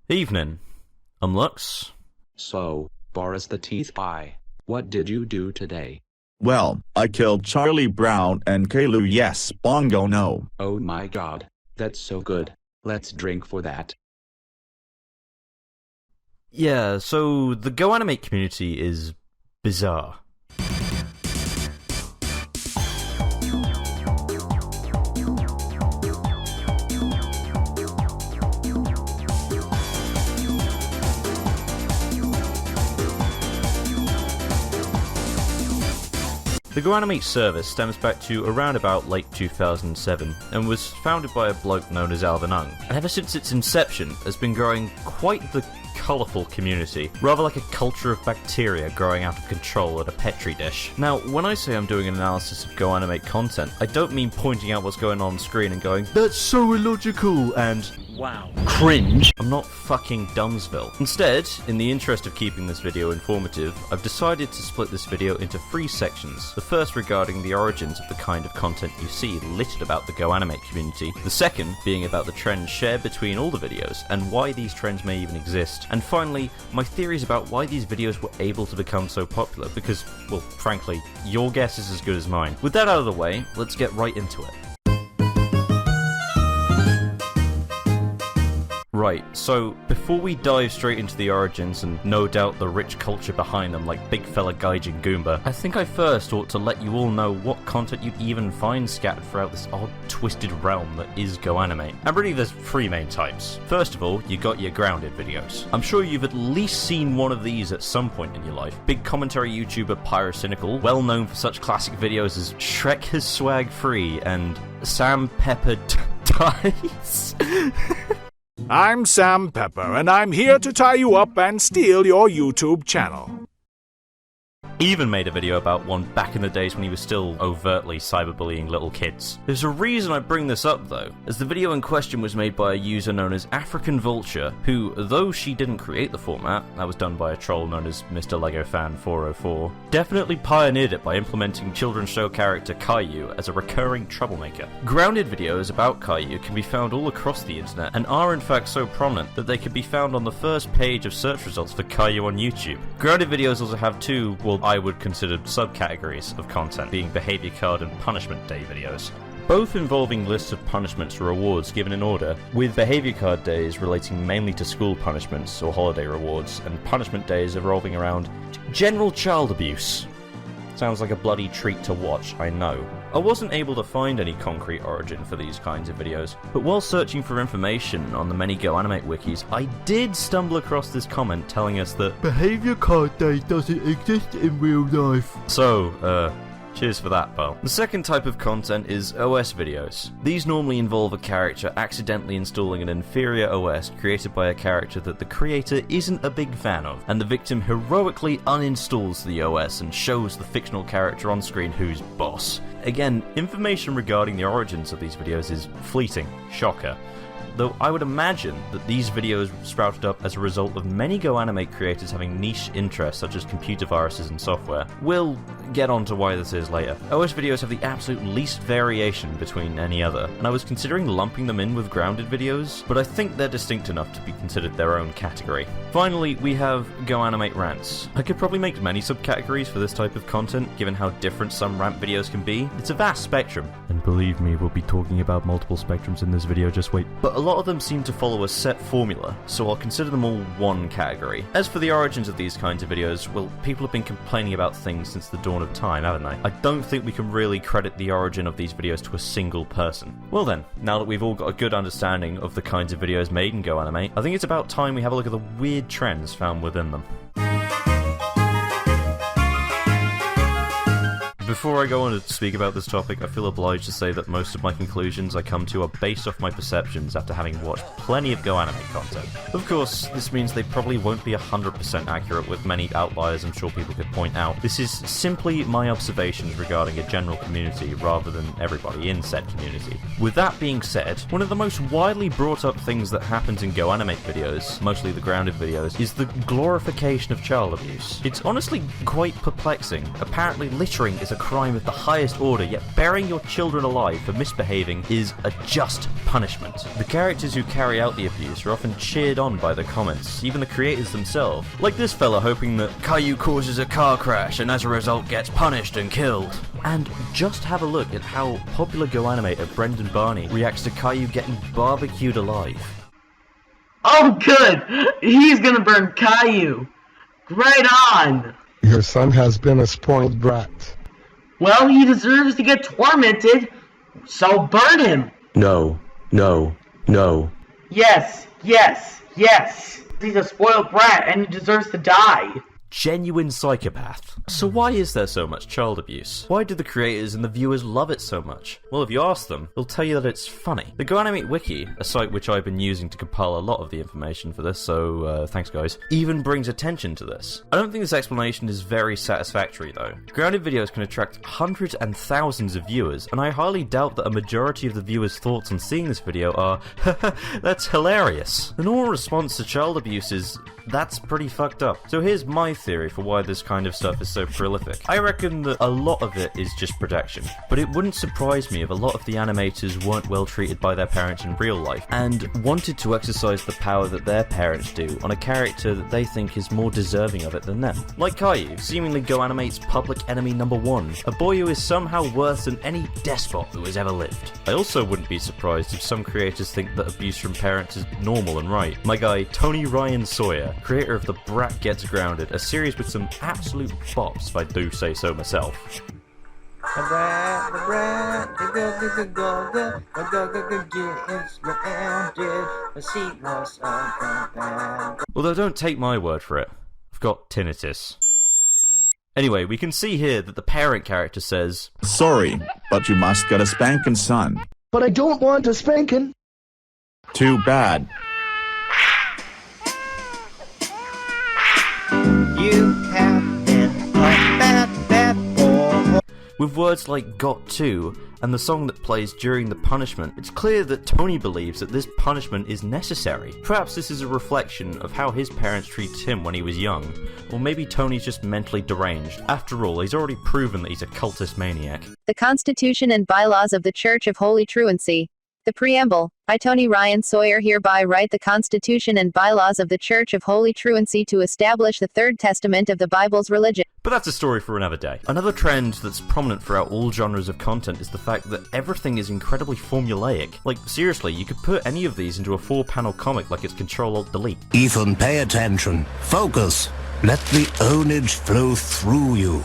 Evening. I'm Lux. So, Boris the Teeth Eye, what did you do today? Well, I killed Charlie Brown and Kalu, yes, Bongo no. Oh my god, that's so good. Let's drink for that. Yeah, so the GoAnimate community is bizarre. The GoAnimate service stems back to around about late 2007 and was founded by a bloke known as Alvin Ung. And ever since its inception has been growing quite the colourful community, rather like a culture of bacteria growing out of control at a petri dish. Now, when I say I'm doing an analysis of GoAnimate content, I don't mean pointing out what's going on screen and going, "That's so illogical," and "Wow, cringe." I'm not fucking Dumbsville. Instead, in the interest of keeping this video informative, I've decided to split this video into 3 sections. The first regarding the origins of the kind of content you see littered about the GoAnimate community, the second being about the trends shared between all the videos and why these trends may even exist, and finally, my theories about why these videos were able to become so popular because, well, frankly, your guess is as good as mine. With that out of the way, let's get right into it. Right, so before we dive straight into the origins and no doubt the rich culture behind them like Big Fella Gaijin Goomba, I think I first ought to let you all know what content you'd even find scattered throughout this odd, twisted realm that is GoAnimate. And really there's 3 main types. First of all, you got your grounded videos. I'm sure you've at least seen one of these at some point in your life. Big commentary YouTuber Pyrocynical, well known for such classic videos as Shrek has swag free and Sam Pepper dies. I'm Sam Pepper, and I'm here to tie you up and steal your YouTube channel. Even made a video about one back in the days when he was still overtly cyberbullying little kids. There's a reason I bring this up though, as the video in question was made by a user known as African Vulture, who, though she didn't create the format, that was done by a troll known as Mr. Lego Fan 404, definitely pioneered it by implementing children's show character Caillou as a recurring troublemaker. Grounded videos about Caillou can be found all across the internet and are in fact so prominent that they can be found on the first page of search results for Caillou on YouTube. Grounded videos also have 2, well, I would consider subcategories of content, being behavior card and punishment day videos, both involving lists of punishments or rewards given in order, with behavior card days relating mainly to school punishments or holiday rewards, and punishment days revolving around general child abuse. Sounds like a bloody treat to watch, I know. I wasn't able to find any concrete origin for these kinds of videos, but while searching for information on the many GoAnimate wikis, I did stumble across this comment telling us that Behavior Card Day doesn't exist in real life. So, cheers for that, pal. The second type of content is OS videos. These normally involve a character accidentally installing an inferior OS created by a character that the creator isn't a big fan of, and the victim heroically uninstalls the OS and shows the fictional character on screen who's boss. Again, information regarding the origins of these videos is fleeting. Shocker. Though I would imagine that these videos sprouted up as a result of many GoAnimate creators having niche interests such as computer viruses and software. We'll get on to why this is later. OS videos have the absolute least variation between any other, and I was considering lumping them in with grounded videos, but I think they're distinct enough to be considered their own category. Finally, we have GoAnimate rants. I could probably make many subcategories for this type of content, given how different some rant videos can be. It's a vast spectrum. And believe me, we'll be talking about multiple spectrums in this video, just wait. But a lot of them seem to follow a set formula, so I'll consider them all one category. As for the origins of these kinds of videos, well, people have been complaining about things since the dawn of time, haven't they? I don't think we can really credit the origin of these videos to a single person. Well then, now that we've all got a good understanding of the kinds of videos made in GoAnimate, I think it's about time we have a look at the weird trends found within them. Before I go on to speak about this topic, I feel obliged to say that most of my conclusions I come to are based off my perceptions after having watched plenty of GoAnimate content. Of course, this means they probably won't be 100% accurate, with many outliers I'm sure people could point out. This is simply my observations regarding a general community rather than everybody in said community. With that being said, one of the most widely brought up things that happens in GoAnimate videos, mostly the grounded videos, is the glorification of child abuse. It's honestly quite perplexing. Apparently littering is a crime crime of the highest order, yet burying your children alive for misbehaving is a just punishment. The characters who carry out the abuse are often cheered on by the comments, even the creators themselves. Like this fella hoping that Caillou causes a car crash and as a result gets punished and killed. And just have a look at how popular GoAnimator Brendan Barney reacts to Caillou getting barbecued alive. Oh good! He's gonna burn Caillou! Right on! Your son has been a spoiled brat. Well, he deserves to get tormented, so burn him! No, no, no. Yes, yes, yes! He's a spoiled brat and he deserves to die. Genuine psychopath. So why is there so much child abuse? Why do the creators and the viewers love it so much? Well, if you ask them, they'll tell you that it's funny. The GoAnimate wiki, a site which I've been using to compile a lot of the information for this, so thanks guys, even brings attention to this. I don't think this explanation is very satisfactory though. Grounded videos can attract hundreds and thousands of viewers, and I highly doubt that a majority of the viewers' thoughts on seeing this video are, that's hilarious. The normal response to child abuse is, that's pretty fucked up. So here's my theory for why this kind of stuff is so prolific. I reckon that a lot of it is just protection, but it wouldn't surprise me if a lot of the animators weren't well treated by their parents in real life, and wanted to exercise the power that their parents do on a character that they think is more deserving of it than them. Like Caillou, seemingly GoAnimate's public enemy number one, a boy who is somehow worse than any despot who has ever lived. I also wouldn't be surprised if some creators think that abuse from parents is normal and right. My guy, Tony Ryan Sawyer, creator of The Brat Gets Grounded, a series with some absolute bops if I do say so myself. Although don't take my word for it, I've got tinnitus. Anyway, we can see here that the parent character says, Sorry, but you must get a spanking, son. But I don't want a spanking. Too bad. You have been a bad boy. with words like got to and the song that plays during the punishment. It's clear that Tony believes that this punishment is necessary. Perhaps this is a reflection of how his parents treated him when he was young, or maybe Tony's just mentally deranged. After all, he's already proven that he's a cultist maniac. The Constitution and Bylaws of the Church of Holy Truancy. The Preamble. I, Tony Ryan Sawyer, hereby write the Constitution and Bylaws of the Church of Holy Truancy to establish the Third Testament of the Bible's religion. But that's a story for another day. Another trend that's prominent throughout all genres of content is the fact that everything is incredibly formulaic. Like, seriously, you could put any of these into a 4-panel comic like it's Control-Alt-Delete. Ethan, pay attention. Focus. Let the ownage flow through you.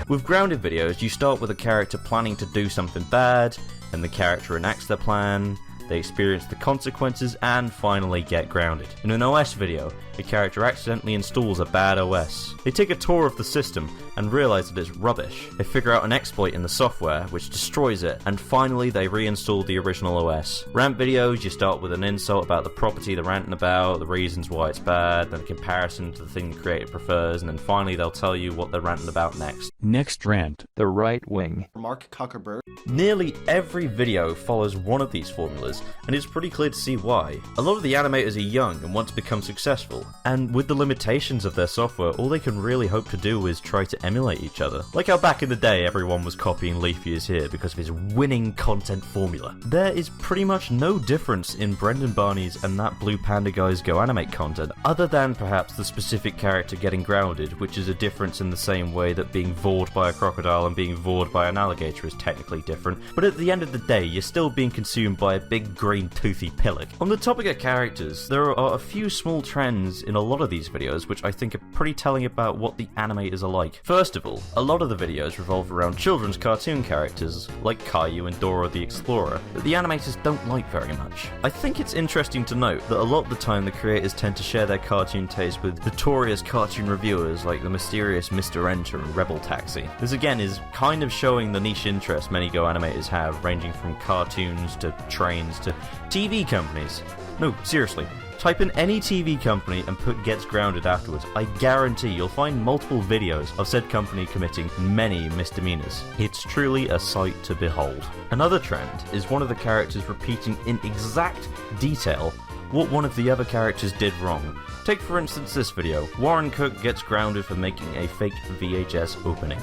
With grounded videos, you start with a character planning to do something bad, and the character enacts their plan, they experience the consequences, and finally get grounded. In an OS video, the character accidentally installs a bad OS. They take a tour of the system and realize that it's rubbish. They figure out an exploit in the software which destroys it, and finally they reinstall the original OS. Rant videos, you start with an insult about the property they're ranting about, the reasons why it's bad, then a comparison to the thing the creator prefers, and then finally they'll tell you what they're ranting about next. Next rant. The right wing. Mark Zuckerberg. Nearly every video follows one of these formulas, and it's pretty clear to see why. A lot of the animators are young and want to become successful, and with the limitations of their software, all they can really hope to do is try to emulate each other. Like how back in the day everyone was copying Leafy is Here because of his winning content formula. There is pretty much no difference in Brendan Barney's and that Blue Panda guy's GoAnimate content, other than perhaps the specific character getting grounded, which is a difference in the same way that being vored by a crocodile and being vored by an alligator is technically different, but at the end of the day, you're still being consumed by a big green toothy pillock. On the topic of characters, there are a few small trends in a lot of these videos which I think are pretty telling about what the animators are like. First of all, a lot of the videos revolve around children's cartoon characters, like Caillou and Dora the Explorer, that the animators don't like very much. I think it's interesting to note that a lot of the time the creators tend to share their cartoon taste with notorious cartoon reviewers like the mysterious Mr. Enter and Rebel Taxi. This again is kind of showing the niche interest many GoAnimators have, ranging from cartoons to trains to TV companies. No, seriously. Type in any TV company and put Gets Grounded afterwards. I guarantee you'll find multiple videos of said company committing many misdemeanors. It's truly a sight to behold. Another trend is one of the characters repeating in exact detail what one of the other characters did wrong. Take for instance this video. Warren Cook gets grounded for making a fake VHS opening.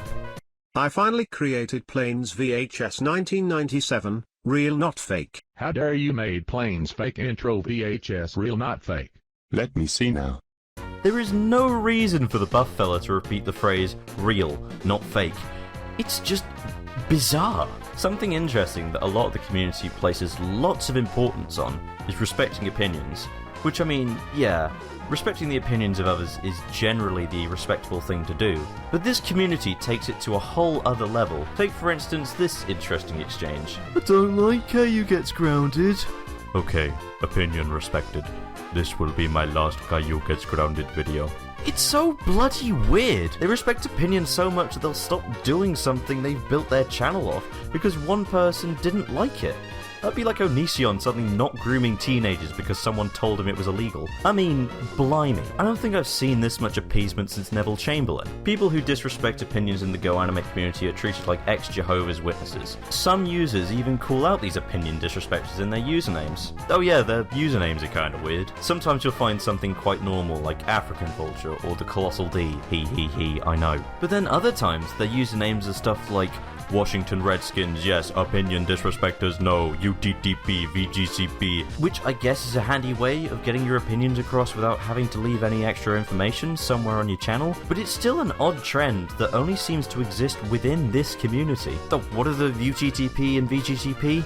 I finally created Planes VHS 1997, real not fake. How dare you made Planes fake intro VHS real not fake. Let me see now. There is no reason for the buff fella to repeat the phrase real, not fake. It's just bizarre. Something interesting that a lot of the community places lots of importance on is respecting opinions. Which, I mean, yeah, respecting the opinions of others is generally the respectable thing to do, but this community takes it to a whole other level. Take for instance this interesting exchange. I don't like how you gets grounded. Okay, opinion respected. This will be my last Caillou Gets Grounded video. It's so bloody weird. They respect opinions so much that they'll stop doing something they've built their channel off because one person didn't like it. That'd be like Onision suddenly not grooming teenagers because someone told him it was illegal. I mean, blimey. I don't think I've seen this much appeasement since Neville Chamberlain. People who disrespect opinions in the GoAnimate community are treated like ex-Jehovah's Witnesses. Some users even call out these opinion disrespecters in their usernames. Oh yeah, their usernames are kinda weird. Sometimes you'll find something quite normal like African Vulture or the Colossal D. He, I know. But then other times, their usernames are stuff like Washington Redskins, yes. Opinion disrespectors, no. UTTP, VGCP. Which I guess is a handy way of getting your opinions across without having to leave any extra information somewhere on your channel. But it's still an odd trend that only seems to exist within this community. So what are the UTTP and VGCP?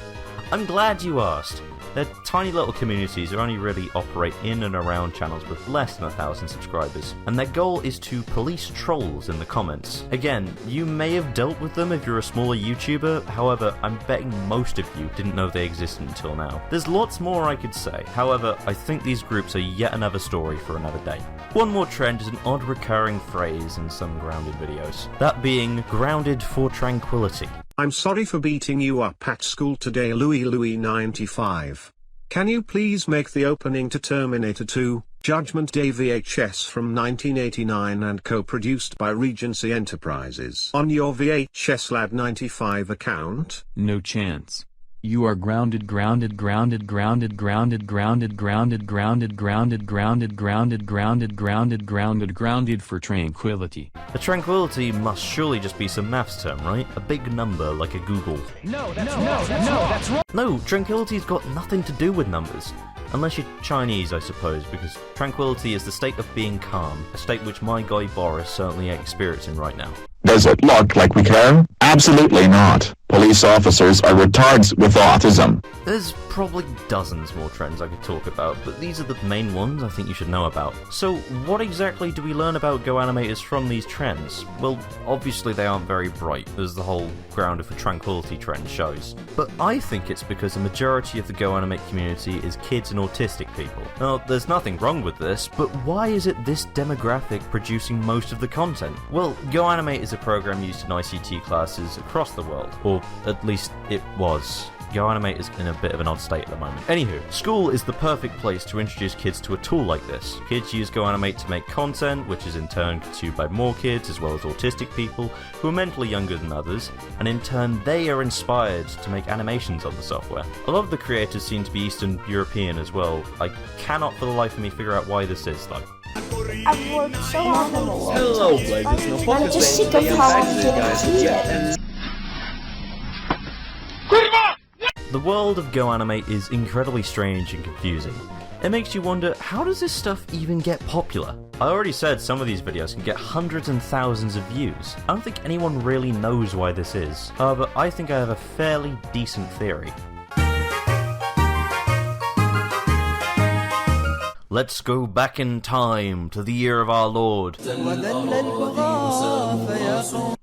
I'm glad you asked. Their tiny little communities only really operate in and around channels with less than 1,000 subscribers, and their goal is to police trolls in the comments. Again, you may have dealt with them if you're a smaller YouTuber, however, I'm betting most of you didn't know they existed until now. There's lots more I could say, however, I think these groups are yet another story for another day. One more trend is an odd recurring phrase in some grounded videos, that being grounded for tranquility. I'm sorry for beating you up at school today, Louis 95. Can you please make the opening to Terminator 2, Judgment Day VHS from 1989 and co-produced by Regency Enterprises on your VHS Lad 95 account? No chance. You are grounded, grounded, grounded, grounded, grounded, grounded, grounded, grounded, grounded, grounded, grounded, grounded, grounded, grounded, grounded for tranquility. A tranquility must surely just be some maths term, right? A big number like a Google. No, that's wrong. No, tranquility's got nothing to do with numbers. Unless you're Chinese, I suppose, because tranquility is the state of being calm, a state which my guy Boris certainly experiencing right now. Does it look like we care? Absolutely not. Police officers are retards with autism. There's probably dozens more trends I could talk about, but these are the main ones I think you should know about. So what exactly do we learn about GoAnimators from these trends? Well, obviously they aren't very bright, as the whole grounded for tranquility trend shows. But I think it's because a majority of the GoAnimate community is kids and autistic people. Now, there's nothing wrong with this, but why is it this demographic producing most of the content? Well, GoAnimate is a program used in ICT classes across the world, or at least it was. GoAnimate is in a bit of an odd state at the moment. Anywho, school is the perfect place to introduce kids to a tool like this. Kids use GoAnimate to make content, which is in turn consumed by more kids, as well as autistic people, who are mentally younger than others, and in turn they are inspired to make animations on the software. A lot of the creators seem to be Eastern European as well. I cannot for the life of me figure out why this is, though. I've worked so hard on the world. Hello, Blazers. I'm just sick of how I'm getting treated. The world of GoAnimate is incredibly strange and confusing. It makes you wonder, how does this stuff even get popular? I already said some of these videos can get hundreds and thousands of views. I don't think anyone really knows why this is. However, I think I have a fairly decent theory. Let's go back in time to the year of our Lord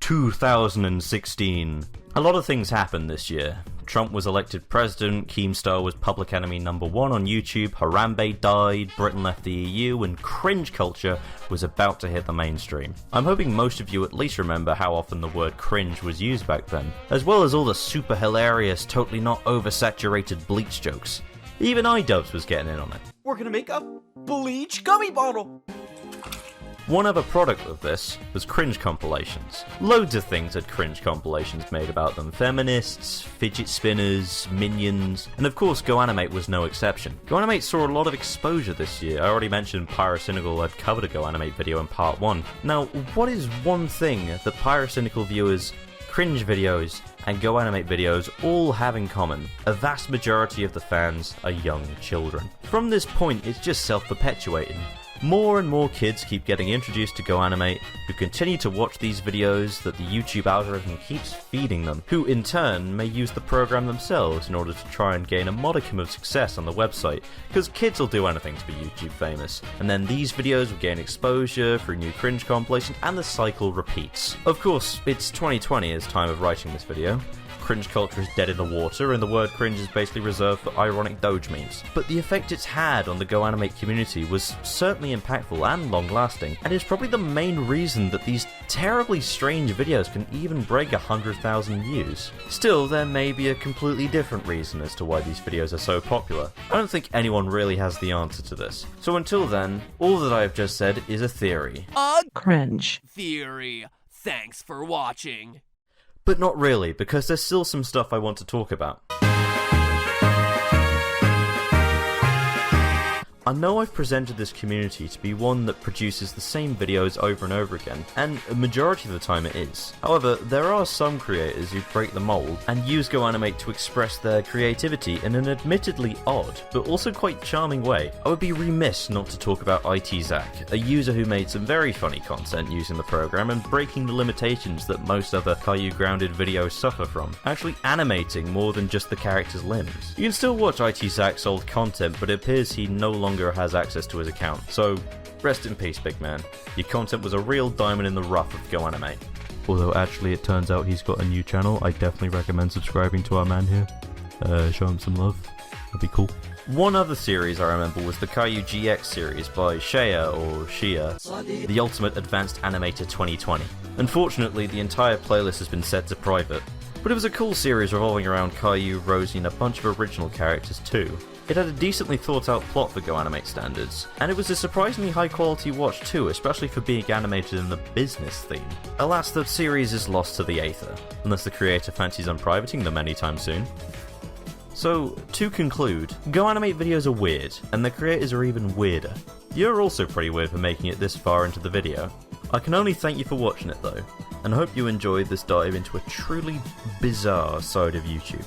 2016. A lot of things happened this year. Trump was elected president, Keemstar was public enemy #1 on YouTube, Harambe died, Britain left the EU, and cringe culture was about to hit the mainstream. I'm hoping most of you at least remember how often the word cringe was used back then, as well as all the super hilarious, totally not oversaturated Bleach jokes. Even iDubbbz was getting in on it. We're gonna make a Bleach gummy bottle! One other product of this was cringe compilations. Loads of things had cringe compilations made about them. Feminists, fidget spinners, minions, and of course GoAnimate was no exception. GoAnimate saw a lot of exposure this year. I already mentioned Pyrocynical had covered a GoAnimate video in part 1. Now, what is one thing that Pyrocynical viewers cringe videos, and GoAnimate videos all have in common. A vast majority of the fans are young children. From this point, it's just self-perpetuating. More and more kids keep getting introduced to GoAnimate, who continue to watch these videos that the YouTube algorithm keeps feeding them, who in turn may use the program themselves in order to try and gain a modicum of success on the website, because kids will do anything to be YouTube famous, and then these videos will gain exposure through new cringe compilations, and the cycle repeats. Of course, it's 2020 as time of writing this video. Cringe culture is dead in the water, and the word cringe is basically reserved for ironic doge memes. But the effect it's had on the GoAnimate community was certainly impactful and long-lasting, and is probably the main reason that these terribly strange videos can even break 100,000 views. Still, there may be a completely different reason as to why these videos are so popular. I don't think anyone really has the answer to this. So until then, all that I have just said is a theory. Cringe. Theory. Thanks for watching. But not really, because there's still some stuff I want to talk about. I know I've presented this community to be one that produces the same videos over and over again, and a majority of the time it is. However, there are some creators who break the mold and use GoAnimate to express their creativity in an admittedly odd, but also quite charming way. I would be remiss not to talk about IT Zach, a user who made some very funny content using the program and breaking the limitations that most other Caillou grounded videos suffer from, actually animating more than just the character's limbs. You can still watch IT Zach's old content, but it appears he no longer has access to his account, so rest in peace, big man. Your content was a real diamond in the rough of GoAnimate. Although actually it turns out he's got a new channel, I definitely recommend subscribing to our man here. Show him some love, that'd be cool. One other series I remember was the Caillou GX series by Shia, the Ultimate Advanced Animator 2020. Unfortunately, the entire playlist has been set to private, but it was a cool series revolving around Caillou, Rosie, and a bunch of original characters too. It had a decently thought out plot for GoAnimate standards, and it was a surprisingly high quality watch too, especially for being animated in the business theme. Alas, the series is lost to the aether, unless the creator fancies unprivating them anytime soon. So, to conclude, GoAnimate videos are weird, and the creators are even weirder. You're also pretty weird for making it this far into the video. I can only thank you for watching it though, and hope you enjoyed this dive into a truly bizarre side of YouTube.